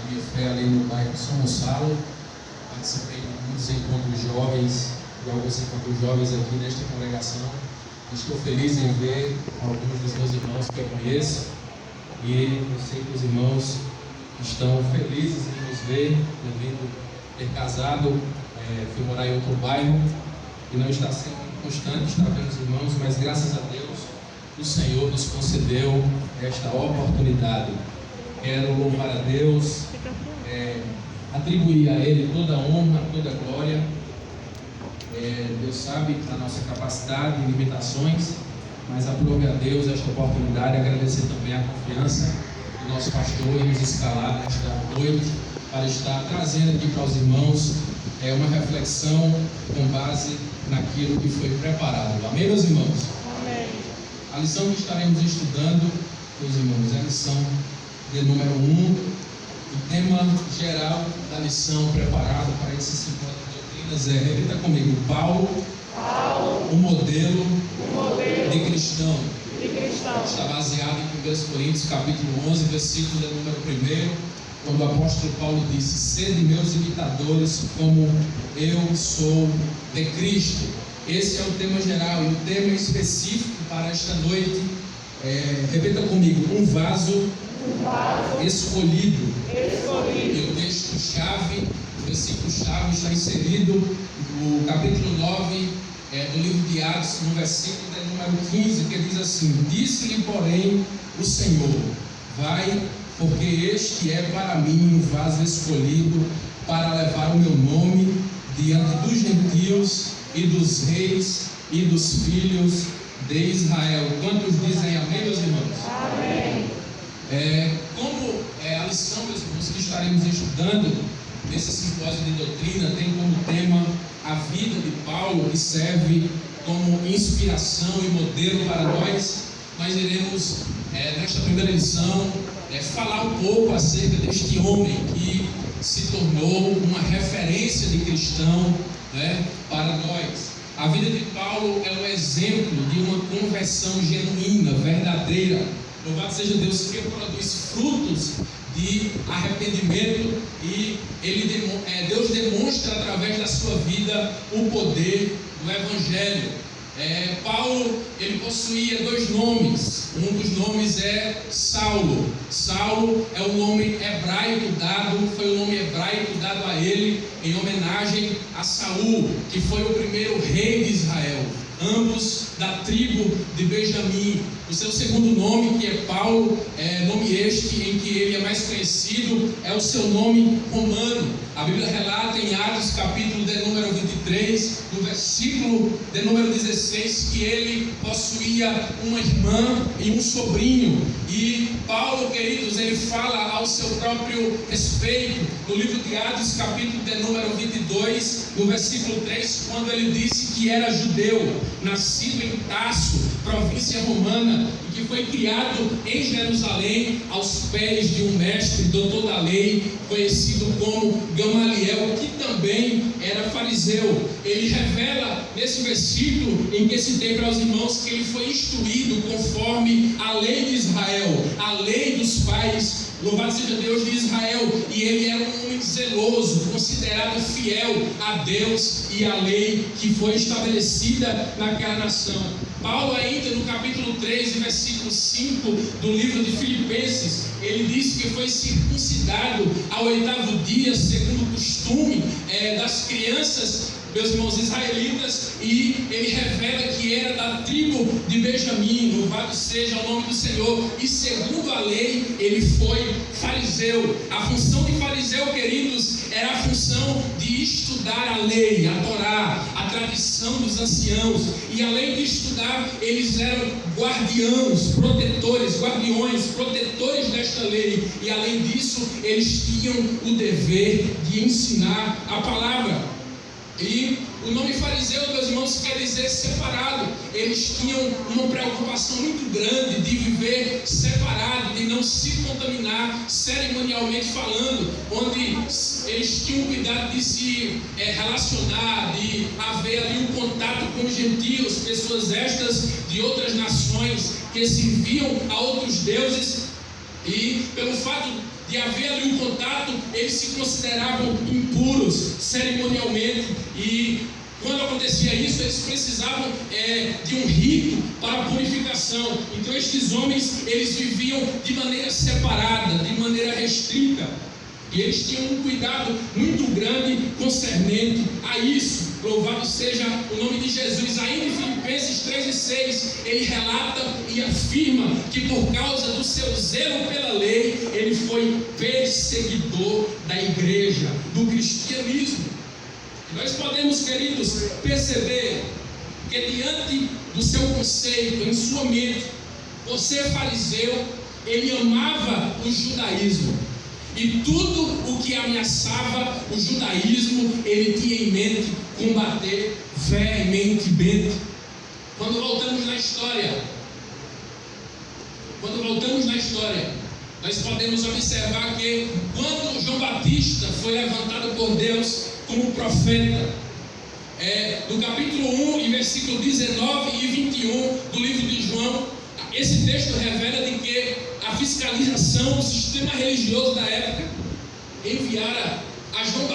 minha fé ali no bairro São Gonçalo. Participei de muitos encontros jovens, de alguns encontros jovens aqui nesta congregação. Estou feliz em ver alguns dos meus irmãos que eu conheço e eu sei que os irmãos estão felizes em nos ver, devido ter casado, fui morar em outro bairro e não está sendo constante estar vendo os irmãos, mas graças a Deus o Senhor nos concedeu esta oportunidade. Quero louvar a Deus, atribuir a Ele toda a honra, toda a glória. Deus sabe da nossa capacidade e limitações, mas aprove a Deus esta oportunidade. Agradecer também a confiança do nosso pastor em nos escalar nesta noite para estar trazendo aqui para os irmãos uma reflexão com base naquilo que foi preparado. Amém, meus irmãos? Amém. A lição que estaremos estudando, meus irmãos, é a lição de número 1. O tema geral da lição preparado para esse simpósio de doutrinas repita comigo, Paulo, o modelo de cristão. Está baseado em 1 Coríntios capítulo 11, versículo de número 1, quando o apóstolo Paulo disse: sede meus imitadores como eu sou de Cristo. Esse é o tema geral. E o tema específico para esta noite repita comigo, um vaso escolhido. E o texto-chave, o versículo-chave está inserido no capítulo 9 do livro de Atos, no versículo de número 15, que diz assim: disse-lhe, porém, o Senhor: vai, porque este é para mim um vaso escolhido para levar o meu nome diante dos gentios e dos reis e dos filhos de Israel. Quantos dizem amém, meus irmãos? Amém. Como a lição, meus irmãos, que estaremos estudando nesse simpósio de doutrina tem como tema a vida de Paulo, que serve como inspiração e modelo para nós iremos, nesta primeira lição, falar um pouco acerca deste homem que se tornou uma referência de cristão, para nós. A vida de Paulo é um exemplo de uma conversão genuína, verdadeira. Louvado seja Deus, que produz frutos de arrependimento e Deus demonstra através da sua vida o poder do Evangelho. Paulo, ele possuía 2 nomes. Um dos nomes é Saulo. Saulo é o nome hebraico foi o nome hebraico dado a ele em homenagem a Saul, que foi o primeiro rei de Israel, ambos da tribo de Benjamim. O seu segundo nome, que é Paulo, nome este em que ele é mais conhecido, é o seu nome romano. A Bíblia relata em Atos capítulo de número 23, no versículo de número 16, que ele possuía uma irmã e um sobrinho. E Paulo, queridos, ele fala ao seu próprio respeito, no livro de Atos capítulo de número 22, no versículo 3, quando ele disse que era judeu, nascido em Tarso, província romana, e que foi criado em Jerusalém aos pés de um mestre, doutor da lei, conhecido como Gamaliel, que também era fariseu. Ele revela nesse versículo em que citei para os irmãos que ele foi instruído conforme a lei de Israel, a lei dos pais, louvado seja Deus, de Israel, e ele era um homem zeloso, considerado fiel a Deus e à lei que foi estabelecida naquela nação. Paulo, ainda no capítulo 3, versículo 5 do livro de Filipenses, ele diz que foi circuncidado ao 8º dia, segundo o costume das crianças, meus irmãos israelitas, e ele revela que era da tribo de Benjamim. Louvado seja o nome do Senhor. E segundo a lei, ele foi fariseu. A função de fariseu, queridos, era a função de estudar a lei, a Torá, a tradição dos anciãos. E além de estudar, eles eram guardiões, protetores desta lei. E além disso, eles tinham o dever de ensinar a palavra. E o nome fariseu, meus irmãos, quer dizer separado. Eles tinham uma preocupação muito grande de viver separado, de não se contaminar cerimonialmente falando, onde eles tinham cuidado de se relacionar, de haver ali um contato com os gentios, pessoas estas de outras nações que serviam a outros deuses. E pelo fato de haver ali um contato, eles se consideravam impuros cerimonialmente, e quando acontecia isso, eles precisavam de um rito para a purificação. Então estes homens, eles viviam de maneira separada, de maneira restrita, e eles tinham um cuidado muito grande concernente a isso. Louvado seja o nome de Jesus. Ainda em Filipenses 3:6, ele relata e afirma que por causa do seu zelo pela lei, ele foi perseguidor da igreja, do cristianismo. Nós podemos, queridos, perceber que diante do seu conceito, em sua mente, você fariseu, ele amava o judaísmo. E tudo o que ameaçava o judaísmo, ele tinha em mente combater veementemente. Quando voltamos na história, nós podemos observar que quando João Batista foi levantado por Deus como profeta, no capítulo 1, em versículo 19 e 21 do livro de João, esse texto revela de que a fiscalização, o sistema religioso da época, foi enviada a João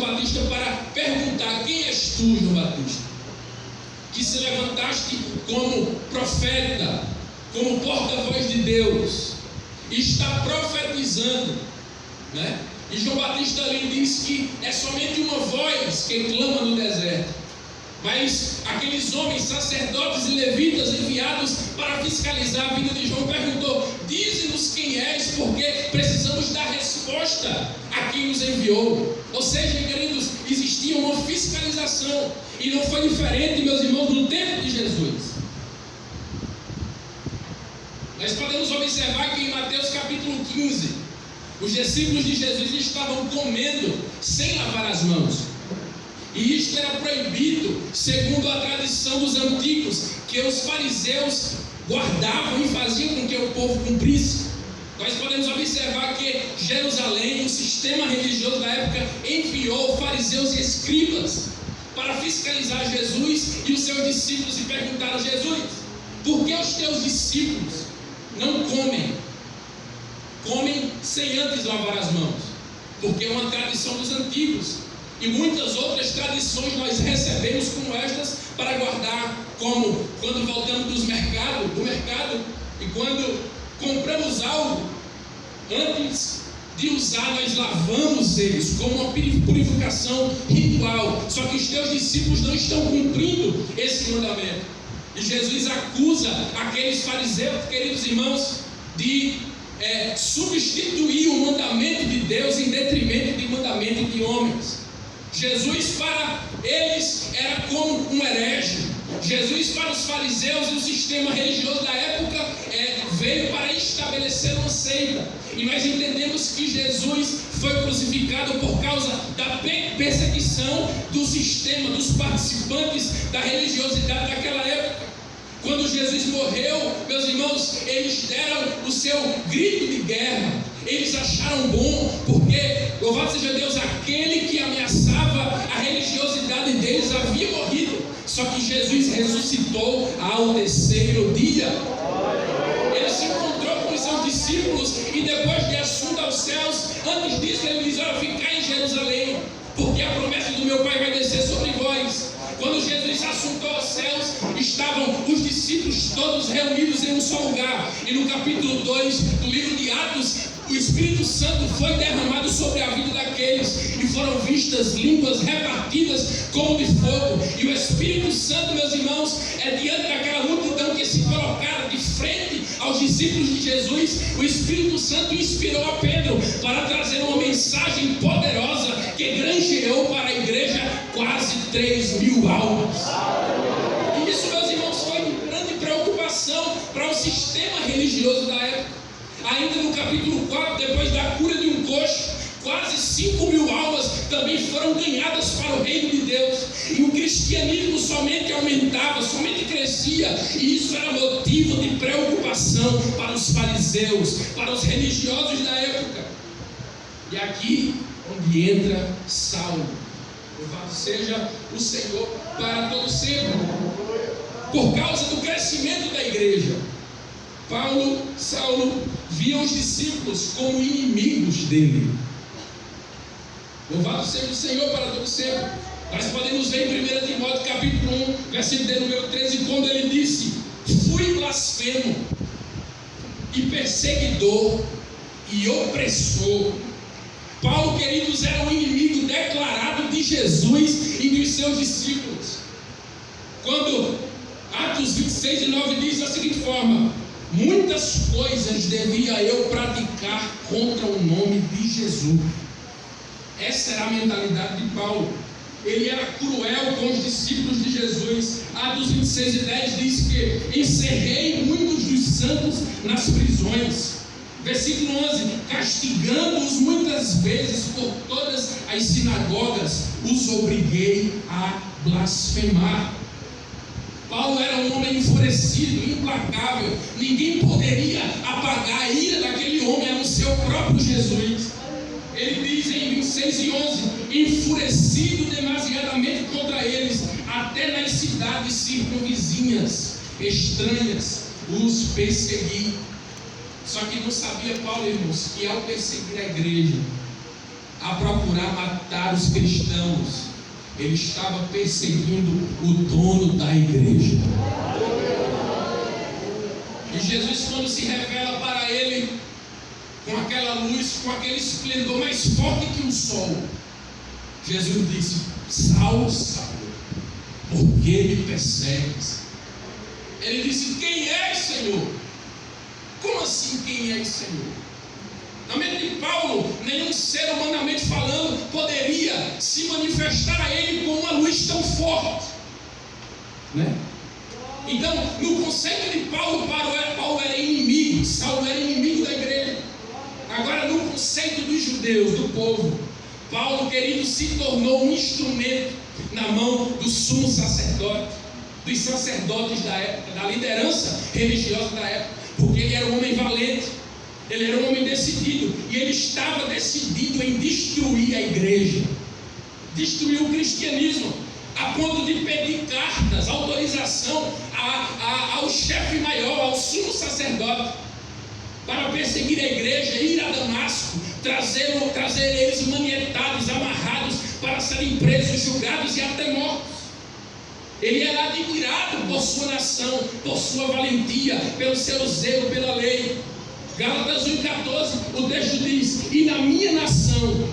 Batista para perguntar: quem és tu, João Batista, que se levantaste como profeta, como porta-voz de Deus, e está profetizando, né? E João Batista ali diz que é somente uma voz que clama no deserto. Mas aqueles homens, sacerdotes e levitas enviados para fiscalizar a vida de João, perguntou: dize-nos quem és, porque precisamos dar resposta a quem nos enviou. Ou seja, queridos, existia uma fiscalização, e não foi diferente, meus irmãos, no tempo de Jesus. Nós podemos observar que em Mateus capítulo 15, os discípulos de Jesus estavam comendo sem lavar as mãos. E isto era proibido, segundo a tradição dos antigos, que os fariseus guardavam e faziam com que o povo cumprisse. Nós podemos observar que Jerusalém, o sistema religioso da época, enviou fariseus e escribas para fiscalizar Jesus e os seus discípulos, e perguntaram: Jesus, por que os teus discípulos não comem sem antes lavar as mãos? Porque é uma tradição dos antigos. E muitas outras tradições nós recebemos como estas para guardar, como quando voltamos do mercado, e quando compramos algo, antes de usar, nós lavamos eles como uma purificação ritual. Só que os teus discípulos não estão cumprindo esse mandamento. E Jesus acusa aqueles fariseus, queridos irmãos, de substituir o mandamento de Deus em detrimento do mandamento de homens. Jesus para eles era como um herege. Jesus para os fariseus e o sistema religioso da época veio para estabelecer uma seita. E nós entendemos que Jesus foi crucificado por causa da perseguição do sistema, dos participantes da religiosidade daquela época. Quando Jesus morreu, meus irmãos, eles deram o seu grito de guerra. Eles acharam bom, porque, louvado seja Deus, aquele que ameaçava a religiosidade deles havia morrido. Só que Jesus ressuscitou ao terceiro dia. Ele se encontrou com os seus discípulos, e depois de assunto aos céus, antes disso ele diz: olha, ficai em Jerusalém, porque a promessa do meu Pai vai descer sobre vós. Quando Jesus assuntou aos céus, estavam os discípulos todos reunidos em um só lugar. E no capítulo 2 do livro de Atos, o Espírito Santo foi derramado sobre a vida daqueles, e foram vistas línguas repartidas como de fogo. E o Espírito Santo, meus irmãos, diante daquela multidão que se colocaram de frente aos discípulos de Jesus, o Espírito Santo inspirou a Pedro para trazer uma mensagem poderosa que granjeou para a igreja quase 3.000 almas. E isso, meus irmãos, foi uma grande preocupação para o sistema religioso da época. Ainda no capítulo 4, depois da cura de um coxo, quase 5.000 almas também foram ganhadas para o reino de Deus. E o cristianismo somente aumentava, somente crescia. E isso era motivo de preocupação para os fariseus, para os religiosos da época. E aqui onde entra Saulo. Louvado seja o Senhor para todo sempre. Por causa do crescimento da igreja, Saulo via os discípulos como inimigos dele. Louvado seja o Senhor para todo sempre. Nós podemos ver em 1 Timóteo capítulo 1, versículo de número 13, quando ele disse: fui blasfemo e perseguidor e opressor. Paulo, queridos, era um inimigo declarado de Jesus e dos seus discípulos. Quando Atos 26:9 diz da seguinte forma: muitas coisas devia eu praticar contra o nome de Jesus. Essa era a mentalidade de Paulo. Ele era cruel com os discípulos de Jesus. Atos 26:10 diz que encerrei muitos dos santos nas prisões. Versículo 11: castigando-os muitas vezes por todas as sinagogas, os obriguei a blasfemar. Paulo era um homem enfurecido, implacável. Ninguém poderia apagar a ira daquele homem, a não ser o próprio Jesus. Ele diz em 26:11: enfurecido demasiadamente contra eles, até nas cidades circunvizinhas, estranhas, os persegui. Só que não sabia Paulo, irmãos, que ao perseguir a igreja, a procurar matar os cristãos, ele estava perseguindo o dono da igreja. E Jesus, quando se revela para ele, com aquela luz, com aquele esplendor mais forte que o sol, Jesus disse: Saulo, Saulo, por que me persegues? Ele disse: quem és, Senhor? Como assim quem és, Senhor? Na mente de Paulo, nenhum ser humanamente falando poderia se manifestar a ele com uma luz tão forte, né? Então, no conceito de Paulo, Paulo era inimigo, Saulo era inimigo da igreja. Agora, no conceito dos judeus, do povo, Paulo, querido, se tornou um instrumento na mão do sumo sacerdote, dos sacerdotes da época, da liderança religiosa da época, porque ele era um homem valente, ele era um homem decidido, e ele estava decidido em destruir a igreja, destruir o cristianismo, a ponto de pedir cartas, autorização ao chefe maior, ao sumo sacerdote, para perseguir a igreja, ir a Damasco, trazer eles manietados, amarrados, para serem presos, julgados e até mortos. Ele era admirado por sua nação, por sua valentia, pelo seu zelo pela lei. Gálatas 1,14, o texto diz: e na minha nação